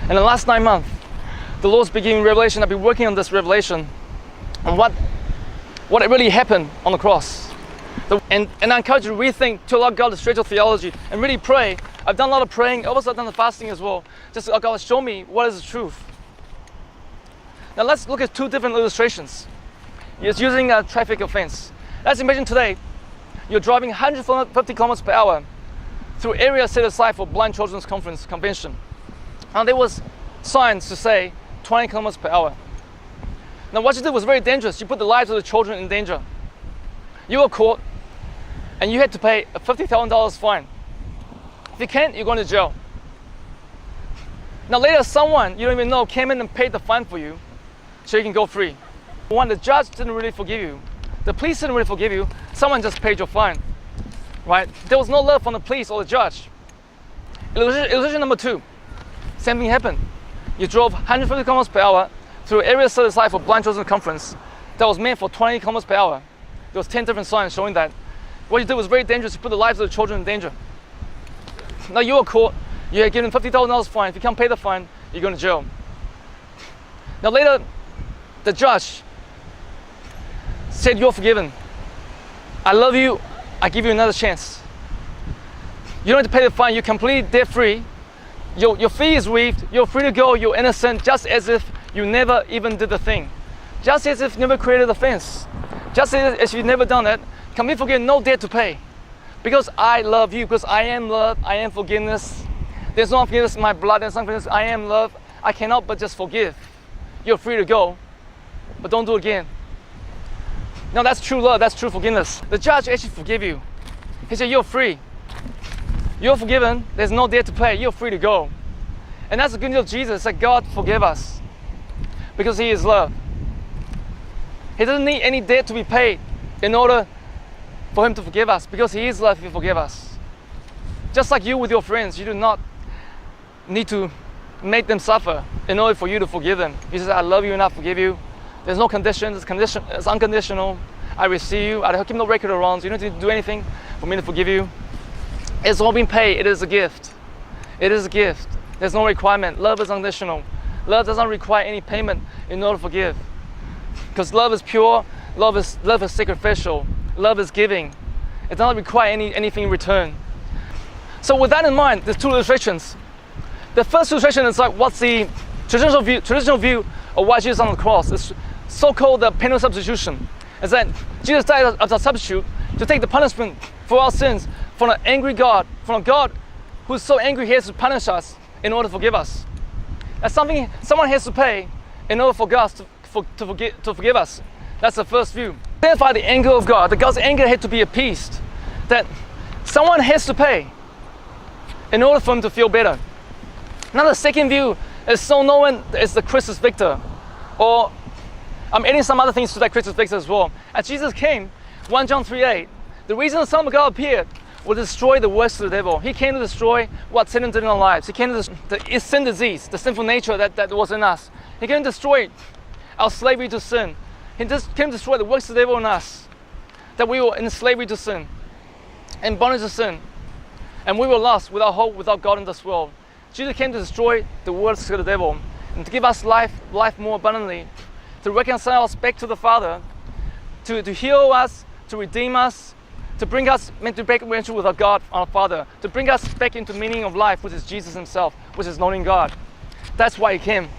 In the last 9 months, the Lord's been giving revelation. I've been working on this revelation on what really happened on the cross. And I encourage you to rethink, to allow God to stretch your theology and really pray. I've done a lot of praying. Also, I've done the fasting as well. Just to allow God to show me what is the truth. Now let's look at two different illustrations. It's using a traffic offense. Let's imagine today, you're driving 150 kilometers per hour through areas set aside for blind children's convention. And there was signs to say 20 kilometers per hour. Now what you did was very dangerous. You put the lives of the children in danger. You were caught and you had to pay a $50,000 fine. If you can't, you're going to jail. Now later someone you don't even know came in and paid the fine for you so you can go free. One, the judge didn't really forgive you. The police didn't really forgive you. Someone just paid your fine, right? There was no love from the police or the judge. Illusion number two, same thing happened. You drove 150 kilometers per hour through areas set aside for blind children's conference that was meant for 20 kilometers per hour. There was 10 different signs showing that. What you did was very dangerous. You put the lives of the children in danger. Now you were caught. You had given $50,000 fine. If you can't pay the fine, you're going to jail. Now later, the judge said, you're forgiven. I love you. I give you another chance. You don't have to pay the fine. You're completely debt-free. Your fee is waived. You're free to go. You're innocent, just as if you never even did the thing. Just as if you never created the offense. Just as if you've never done that. Completely forgiven, no debt to pay. Because I love you, because I am love, I am forgiveness. There's no forgiveness in my blood, there's no forgiveness. I am love. I cannot but just forgive. You're free to go, but don't do it again. Now that's true love, that's true forgiveness. The judge actually forgave you. He said, you're free. You're forgiven, there's no debt to pay, you're free to go. And that's the good news of Jesus, that God forgave us. Because He is love. He doesn't need any debt to be paid in order for Him to forgive us, because He is love, He forgive us. Just like you with your friends, you do not need to make them suffer in order for you to forgive them. He says, I love you and I forgive you. There's no conditions, it's unconditional. I receive you, I keep no record of wrongs. You don't need to do anything for me to forgive you. It's all been paid, it is a gift. It is a gift. There's no requirement. Love is unconditional. Love does not require any payment in order to forgive. Because love is pure, love is sacrificial. Love is giving. It does not require anything in return. So with that in mind, there's two illustrations. The first illustration is like what's the traditional view of why Jesus on the cross. It's so-called the penal substitution. It's that Jesus died as a substitute to take the punishment for our sins from an angry God, from a God who's so angry He has to punish us in order to forgive us. That's something someone has to pay in order for God to forgive us. That's the first view. Identify the anger of God. That God's anger had to be appeased. That someone has to pay in order for Him to feel better. Now the second view is so known as the Christus Victor. Or I'm adding some other things to that Christus Victor as well. As Jesus came, 1 John 3:8, the reason the Son of God appeared was to destroy the works of the devil. He came to destroy what Satan did in our lives. He came to the sin disease, the sinful nature that was in us. He came to destroy our slavery to sin. He just came to destroy the works of the devil in us. That we were in slavery to sin, in bondage to sin. And we were lost without hope, without God in this world. Jesus came to destroy the works of the devil and to give us life more abundantly, to reconcile us back to the Father, to heal us, to redeem us, to bring us into back relationship with our God, our Father, to bring us back into the meaning of life, which is Jesus Himself, which is knowing God. That's why He came.